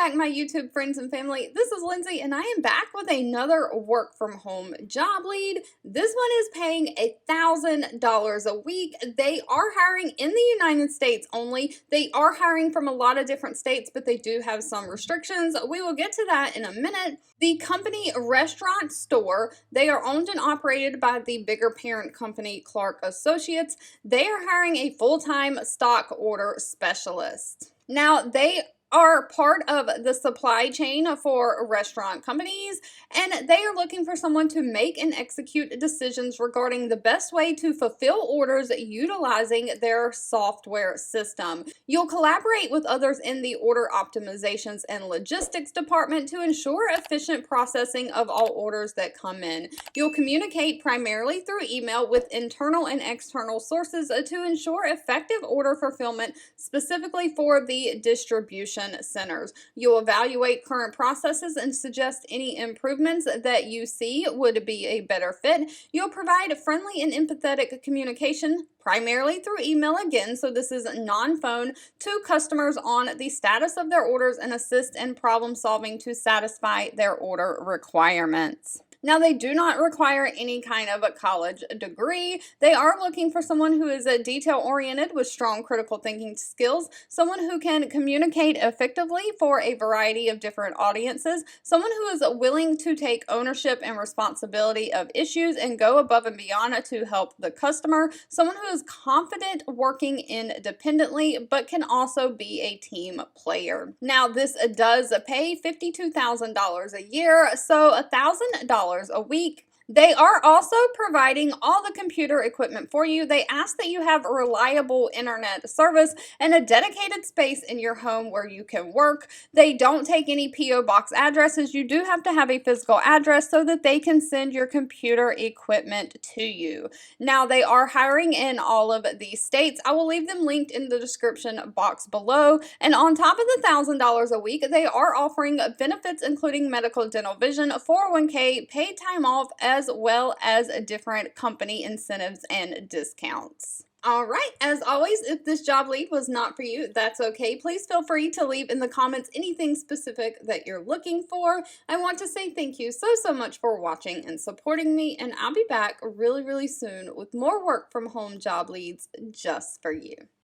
back, my YouTube friends and family. This is Lindsay, and I am back with another work from home job lead. This one is paying $1,000 a week. They are hiring in the United States only. They are hiring from a lot of different states, but they do have some restrictions. We will get to that in a minute. The company Restaurant Store, they are owned and operated by the bigger parent company Clark Associates. They are hiring a full-time stock order specialist. Now, they are part of the supply chain for restaurant companies, and they are looking for someone to make and execute decisions regarding the best way to fulfill orders utilizing their software system. You'll collaborate with others in the order optimizations and logistics department to ensure efficient processing of all orders that come in. You'll communicate primarily through email with internal and external sources to ensure effective order fulfillment, specifically for the distribution centers. You'll evaluate current processes and suggest any improvements that you see would be a better fit. You'll provide friendly and empathetic communication, primarily through email again, so this is non-phone, to customers on the status of their orders and assist in problem solving to satisfy their order requirements. Now, they do not require any kind of a college degree. They are looking for someone who is detail-oriented with strong critical thinking skills, someone who can communicate effectively for a variety of different audiences, someone who is willing to take ownership and responsibility of issues and go above and beyond to help the customer, someone who is confident working independently but can also be a team player. Now, this does pay $52,000 a year, so $1,000 a week. They are also providing all the computer equipment for you. They ask that you have a reliable internet service and a dedicated space in your home where you can work. They don't take any P.O. box addresses. You do have to have a physical address so that they can send your computer equipment to you. Now, they are hiring in all of these states. I will leave them linked in the description box below. And on top of the $1,000 a week, they are offering benefits including medical, dental, vision, 401k, paid time off, as well as different company incentives and discounts. All right, as always, if this job lead was not for you, that's okay. Please feel free to leave in the comments anything specific that you're looking for. I want to say thank you so much for watching and supporting me, and I'll be back really soon with more work from home job leads just for you.